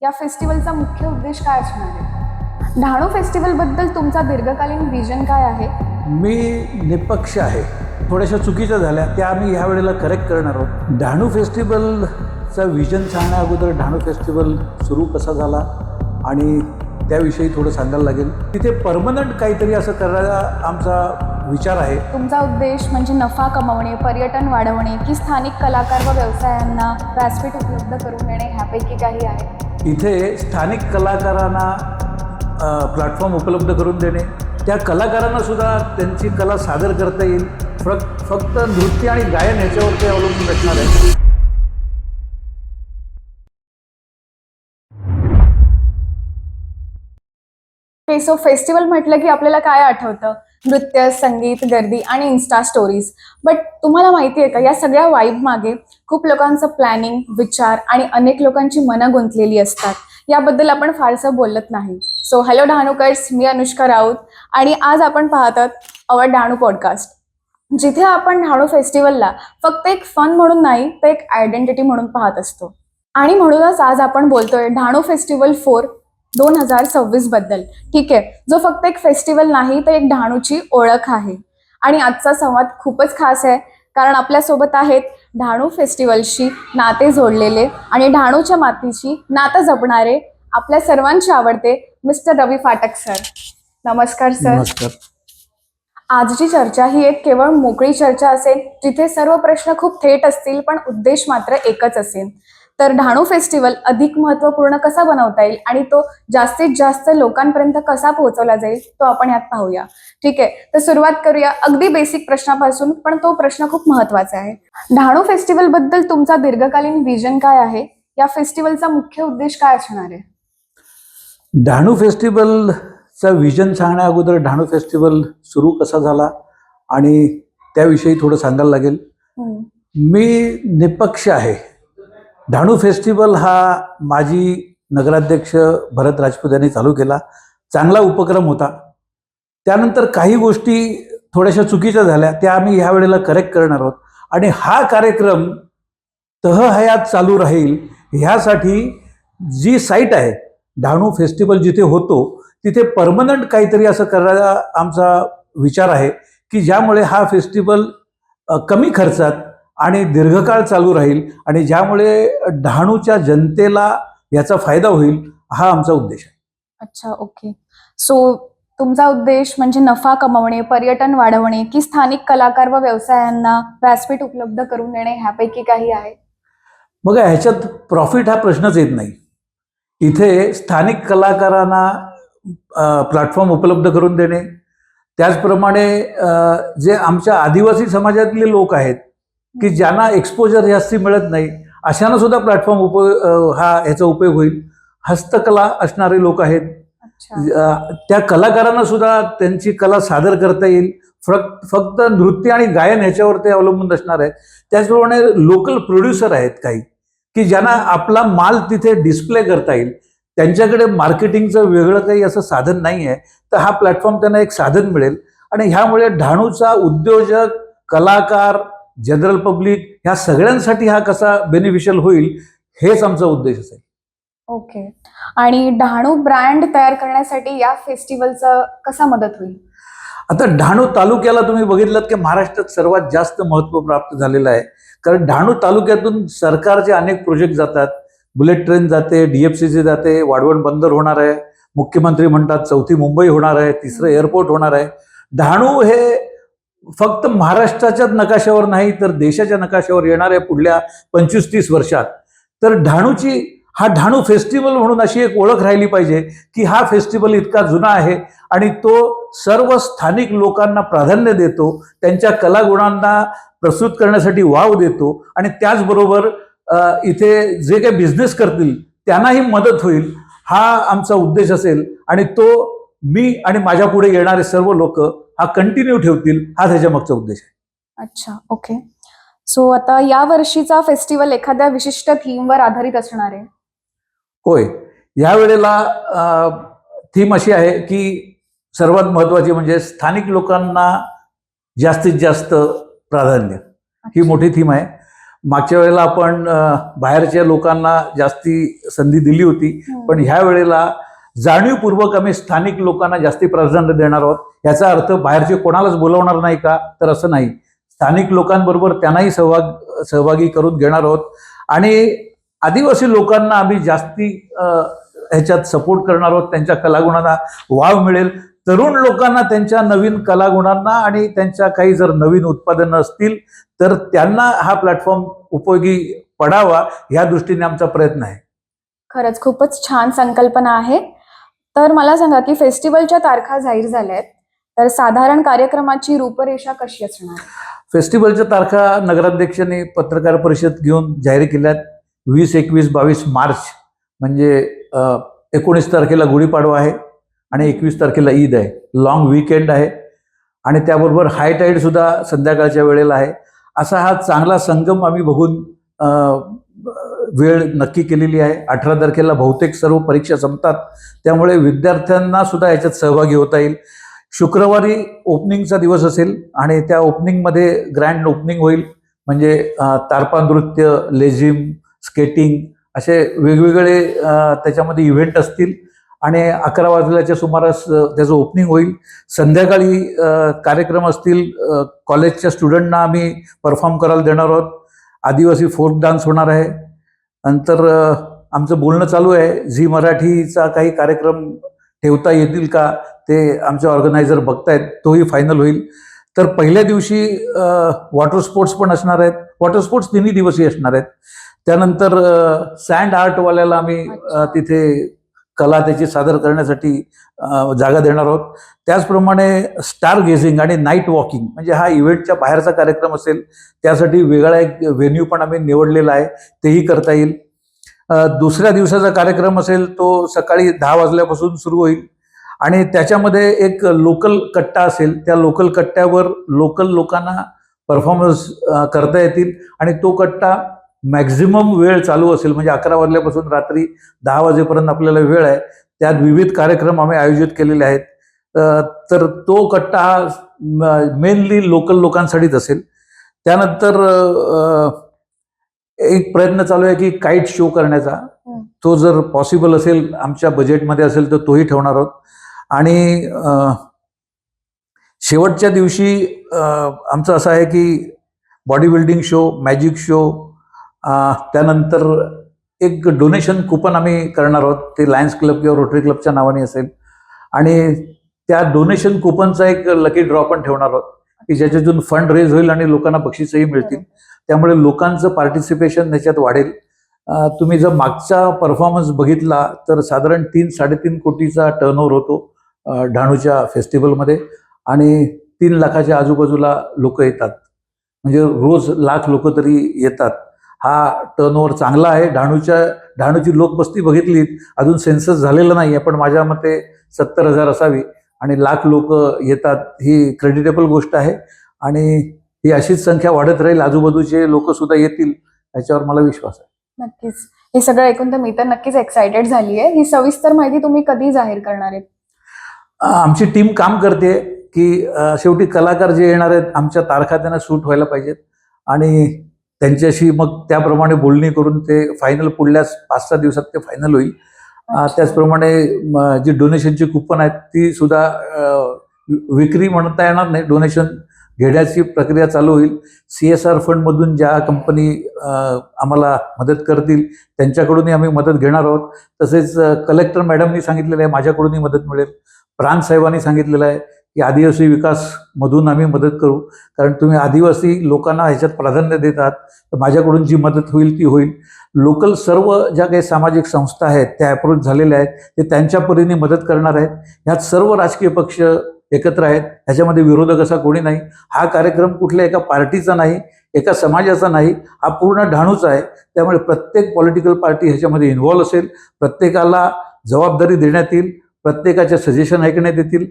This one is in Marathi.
या फेस्टिवलचा मुख्य उद्देश काय असणार आहे? डहाणू फेस्टिवल बद्दल तुमचा दीर्घकालीन विजन काय आहे? मी निपक्ष आहे. थोड्याशा चुकीच्या झाल्या त्या आम्ही ह्या वेळेला करेक्ट करणार आहोत. डहाणू फेस्टिवलचा विजन सांगण्या अगोदर डहाणू फेस्टिवल सुरू कसा झाला आणि त्याविषयी थोडं सांगायला लागेल. तिथे परमनंट काहीतरी असं करायला आमचा विचार आहे. तुमचा उद्देश म्हणजे नफा कमवणे, पर्यटन वाढवणे की स्थानिक कलाकार व व्यवसायांना व्यासपीठ उपलब्ध करून देणे ह्यापैकी काही आहे? इथे स्थानिक कलाकारांना प्लॅटफॉर्म उपलब्ध करून देणे, त्या कलाकारांना सुद्धा त्यांची कला सादर करता येईल. फक्त नृत्य आणि गायन ह्याच्यावर ते अवलंबून असणार आहे. सो फेस्टिवल म्हटलं की आपल्याला काय आठवतं? नृत्य, संगीत, गर्दी आणि इन्स्टा स्टोरीज. बट तुम्हाला माहिती आहे का, या सगळ्या वाईब मागे खूप लोकांचं प्लॅनिंग, विचार आणि अनेक लोकांची मनं गुंतलेली असतात. याबद्दल आपण फारसं बोलत नाही. सो हॅलो डहाणूकर्स, मी अनुष्का राऊत आणि आज आपण पाहतात अवर डहाणू पॉडकास्ट, जिथे आपण डहाणू फेस्टिवलला फक्त एक फन म्हणून नाही तर एक आयडेंटिटी म्हणून पाहत असतो. आणि म्हणूनच आज आपण बोलतोय डहाणू फेस्टिवल 2026 बद्दल. ठीक आहे, जो फक्त एक फेस्टिवल नाही तर एक डहाणूची ओळख आहे. आणि आजचा संवाद खूपच खास आहे, कारण आपल्यासोबत आहेत डहाणू फेस्टिवलशी नाते जोडलेले आणि डहाणूच्या मातीशी नातं जपणारे आपल्या सर्वांचे आवडते मिस्टर रवी फाटक सर. नमस्कार सर. नमस्कार. आजची चर्चा ही एक केवळ मोकळी चर्चा असेल, जिथे सर्व प्रश्न खूप थेट असतील पण उद्देश मात्र एकच असेल. तर डहाणू फेस्टिवल अधिक महत्त्वपूर्ण कसा बनवता येईल आणि तो जास्तीत जास्त लोकांपर्यंत कसा पोहोचवला जाईल तो आपण यात पाहूया. ठीक आहे, तर सुरुवात करूया अगदी बेसिक प्रश्नापासून, पण तो प्रश्न खूप महत्त्वाचा आहे. डहाणू फेस्टिवल बद्दल तुमचा दीर्घकालीन विजन काय आहे? या फेस्टिवलचा मुख्य उद्देश काय असणार आहे? डहाणू फेस्टिवलचा विजन सांगण्या अगोदर डहाणू फेस्टिवल सुरू कसा झाला आणि त्याविषयी थोडं सांगायला लागेल. मी निपक्ष आहे. डहाणू फेस्टिवल हा माजी नगराध्यक्ष भरत राजपूत यांनी चालू केला. चांगला उपक्रम होता. त्यानंतर काही गोष्टी थोड्याशा चुकीच्या झाल्या त्या आम्ही ह्या वेळेला करेक्ट करणार आहोत. आणि हा कार्यक्रम तहहयात चालू राहील ह्यासाठी जी साईट आहे डहाणू फेस्टिवल जिथे होतो तिथे परमनंट काहीतरी असं करायला आमचा विचार आहे की ज्यामुळे हा फेस्टिवल कमी खर्चात आणि दीर्घकाळ चालू राहील आणि ज्यामुळे डहाणूच्या जनतेला याचा फायदा होईल, हा आमचा उद्देश आहे. अच्छा, ओके. सो तुमचा उद्देश म्हणजे नफा कमवणे, पर्यटन वाढवणे की स्थानिक कलाकार व व्यवसायांना व्यासपीठ उपलब्ध करून देणे ह्यापैकी काही आहे? बघा, ह्याच्यात प्रॉफिट हा प्रश्नच येत नाही. इथे स्थानिक कलाकारांना प्लॅटफॉर्म उपलब्ध करून देणे, त्याचप्रमाणे जे आमच्या आदिवासी समाजातले लोक आहेत की ज्यांना एक्सपोजर जास्ती मिळत नाही, अशांना सुद्धा प्लॅटफॉर्म ह्याचा उपयोग होईल. हस्तकला असणारे लोक आहेत, त्या कलाकारांना सुद्धा त्यांची कला सादर करता येईल. फक्त नृत्य आणि गायन ह्याच्यावर ते अवलंबून असणार आहेत. त्याचप्रमाणे लोकल प्रोड्युसर आहेत काही की ज्यांना आपला माल तिथे डिस्प्ले करता येईल. त्यांच्याकडे मार्केटिंगचं वेगळं काही असं साधन नाही आहे, तर हा प्लॅटफॉर्म त्यांना एक साधन मिळेल. आणि ह्यामुळे डहाणूचा उद्योजक, कलाकार, जनरल पब्लिक ह्या सगळ्यांसाठी हा कसा बेनिफिशियल होईल हेच आमचा उद्देश असेल. ओके. आणि डहाणू ब्रँड तयार करण्यासाठी या फेस्टिवलचा कसा मदत होईल? आता डहाणू तालुक्याला तुम्ही बघितलं की महाराष्ट्रात सर्वात जास्त महत्त्व प्राप्त झालेलं आहे. कारण डहाणू तालुक्यातून सरकारचे अनेक प्रोजेक्ट जातात. बुलेट ट्रेन जाते, DFCC जाते, वाढवण बंदर होणार आहे, मुख्यमंत्री म्हणतात 4थी मुंबई होणार आहे, 3रं एअरपोर्ट होणार आहे. डहाणू हे फक्त महाराष्ट्राच्याच नकाशावर नाही तर देशाच्या नकाशावर येणार आहे पुढल्या 25-30 वर्षात. तर हा डहाणू फेस्टिवल म्हणून अशी एक ओळख राहिली पाहिजे की हा फेस्टिवल इतका जुना आहे आणि तो सर्व स्थानिक लोकांना प्राधान्य देतो, त्यांच्या कलागुणांना प्रस्तुत करण्यासाठी वाव देतो आणि त्याचबरोबर इथे जे काही बिझनेस करतील त्यांनाही मदत होईल, हा आमचा उद्देश असेल. आणि तो मी आणि माझ्या पुढे येणारे सर्व लोक हा कंटिन्यू ठेवतील, हा त्याच्या मागचा उद्देश आहे. अच्छा, ओके. सो आता या वर्षीचा फेस्टिवल एखाद्या विशिष्ट थीमवर आधारित असणार आहे? होय, या वेळेला थीम अशी आहे की सर्वात महत्त्वाची म्हणजे स्थानिक लोकांना जास्तीत जास्त प्राधान्य, ही मोठी थीम आहे. मागच्या वेळेला आपण बाहेरच्या लोकांना जास्ती संधी दिली होती, पण ह्या वेळेला जाणीवपूर्वक आम्ही स्थानिक लोकांना जास्ती प्राधान्य देणार आहोत. याचा अर्थ बाहेरचे कोणालाच बोलवणार नाही का, तर असं नाही. स्थानिक लोकांबरोबर त्यांनाही सहभागी करून घेणार आहोत आणि आदिवासी लोकांना आम्ही जास्ती ह्याच्यात सपोर्ट करणार आहोत. त्यांच्या कलागुणांना वाव मिळेल. तरुण लोकांना त्यांच्या नवीन कलागुणांना आणि त्यांच्या काही जर नवीन उत्पादनं असतील तर त्यांना हा प्लॅटफॉर्म उपयोगी पडावा, या दृष्टीने आमचा प्रयत्न आहे. खरंच खूपच छान संकल्पना आहे. तर मला सांगा की फेस्टिवलच्या तारखा जाहीर झाल्या आहेत, तर साधारण कार्यक्रमाची रूपरेषा कशी असणार? फेस्टिवलच्या तारखा नगराध्यक्षांनी पत्रकार परिषद घेऊन जाहीर केल्यात. 20, 21, 22 मार्च म्हणजे 19 तारखेला गुढीपाडवा आहे आणि 21 तारखेला ईद आहे. लॉंग वीकेंड आहे आणि त्याबरोबर हाय टाईड सुद्धा संध्याकाळच्या वेळेला आहे. असा हा चांगला संगम आम्ही बघून वेळ नक्की केलेली आहे. 18 तारखेला बहुतेक सर्व परीक्षा संपतात, त्यामुळे विद्यार्थ्यांना सुद्धा याच्यात सहभागी होता येईल. शुक्रवारी ओपनिंगचा दिवस असेल आणि त्या ओपनिंगमध्ये ग्रँड ओपनिंग होईल. म्हणजे तारपा नृत्य, लेझिम, स्केटिंग असे वेगवेगळे त्याच्यामध्ये इव्हेंट असतील आणि 11 वाजल्याच्या सुमारास त्याचं ओपनिंग होईल. संध्याकाळी कार्यक्रम असतील. कॉलेजच्या स्टुडंटना आम्ही परफॉर्म करायला देणार आहोत. आदिवासी फोक डान्स होणार आहे. नंतर आमचं बोलणं चालू आहे, झी मराठीचा काही कार्यक्रम ठेवता येतील का ते आमचे ऑर्गनायझर बघतायत, तोही फायनल होईल. तर पहिल्या दिवशी वॉटर स्पोर्ट्स पण असणार आहेत. वॉटर स्पोर्ट्स 3 दिवसही असणार आहेत. त्यानंतर सँड आर्टवाल्याला आम्ही तिथे कला त्याची सादर करण्यासाठी जागा देणार आहोत. त्याचप्रमाणे स्टार गेझिंग आणि नाईट वॉकिंग म्हणजे हा इव्हेंटच्या बाहेरचा कार्यक्रम असेल, त्यासाठी वेगळा एक व्हेन्यू पण आम्ही निवडलेला आहे, तेही करता येईल. दुसऱ्या दिवसाचा कार्यक्रम असेल तो सकाळी 10 वाजल्यापासून सुरू होईल आणि त्याच्यामध्ये एक लोकल कट्टा असेल. त्या लोकल कट्ट्यावर लोकल लोकांना परफॉर्मन्स करता येतील आणि तो कट्टा मॅक्झिमम वेळ चालू असेल. म्हणजे 11 वाजल्यापासून रात्री 10 वाजेपर्यंत आपल्याला वेळ आहे. त्यात विविध कार्यक्रम आम्ही आयोजित केलेले आहेत. तर तो कट्टा हा मेनली लोकल लोकांसाठीच असेल. त्यानंतर एक प्रयत्न चालू आहे की काईट शो करण्याचा. तो जर पॉसिबल असेल, आमच्या बजेटमध्ये असेल तर तोही ठेवणार आहोत. आणि शेवटच्या दिवशी आमचं असं आहे की body building show, magic show, त्यानंतर एक डोनेशन कुपन आम्ही करणार आहोत. ते लायन्स क्लब किंवा रोटरी क्लबच्या नावाने असेल आणि त्या डोनेशन कुपनचा एक लकी ड्रॉ पण ठेवणार आहोत की ज्याच्यातून फंड रेज होईल आणि लोकांना बक्षीसही मिळतील. त्यामुळे लोकांचं पार्टिसिपेशन त्याच्यात वाढेल. तुम्ही जर मागचा परफॉर्मन्स बघितला तर साधारण 3-3.5 कोटीचा टर्नओव्हर होतो डहाणूच्या फेस्टिवलमध्ये आणि 3 लाखाच्या आजूबाजूला लोक येतात. म्हणजे रोज लाख लोक तरी येतात. हा टर्नओव्हर चांगला आहे. डहाणूची लोकवस्ती बघितली, अजून सेन्सस झालेलं नाही आहे, पण माझ्या मते 70,000 असावी आणि लाख लोक येतात. ही क्रेडिटेबल गोष्ट आहे आणि ही अशीच संख्या वाढत राहील. आजूबाजूचे लोक सुद्धा येतील, याच्यावर मला विश्वास आहे. नक्कीच. हे सगळं ऐकून तर मी तर नक्कीच एक्सायटेड झाली आहे. ही सविस्तर माहिती तुम्ही कधी जाहीर करणार आहेत? आमची टीम काम करते की शेवटी कलाकार जे येणार आहेत आमच्या तारखा त्यांना सूट व्हायला पाहिजेत आणि त्यांच्याशी मग त्याप्रमाणे बोलणी करून ते फायनल पुढल्या 5-6 दिवसात ते फायनल होईल. त्याचप्रमाणे जी डोनेशनची कुपन आहेत ती सुद्धा विक्री म्हणता येणार नाही, डोनेशन घेण्याची प्रक्रिया चालू होईल. CSR फंडमधून ज्या कंपनी आम्हाला मदत करतील त्यांच्याकडूनही आम्ही मदत घेणार आहोत. तसेच कलेक्टर मॅडमनी सांगितलेलं आहे माझ्याकडूनही मदत मिळेल. प्रांत साहेबांनी सांगितलेलं आहे की आदिवासी विकासमधून आम्ही मदत करू, कारण तुम्ही आदिवासी लोकांना ह्याच्यात प्राधान्य देत आहात, तर माझ्याकडून जी मदत होईल ती होईल. लोकल सर्व ज्या काही सामाजिक संस्था आहेत त्या अप्रोच झालेल्या आहेत, ते त्यांच्या परीने मदत करणार आहेत. ह्यात सर्व राजकीय पक्ष एकत्र आहेत, ह्याच्यामध्ये विरोधक असा कोणी नाही. हा कार्यक्रम कुठल्या एका पार्टीचा नाही, एका समाजाचा नाही, हा पूर्ण डहाणूचा आहे. त्यामुळे प्रत्येक पॉलिटिकल पार्टी ह्याच्यामध्ये इन्व्हॉल्व्ह असेल, प्रत्येकाला जबाबदारी देण्यात येईल, प्रत्येकाचे सजेशन ऐकण्यात येतील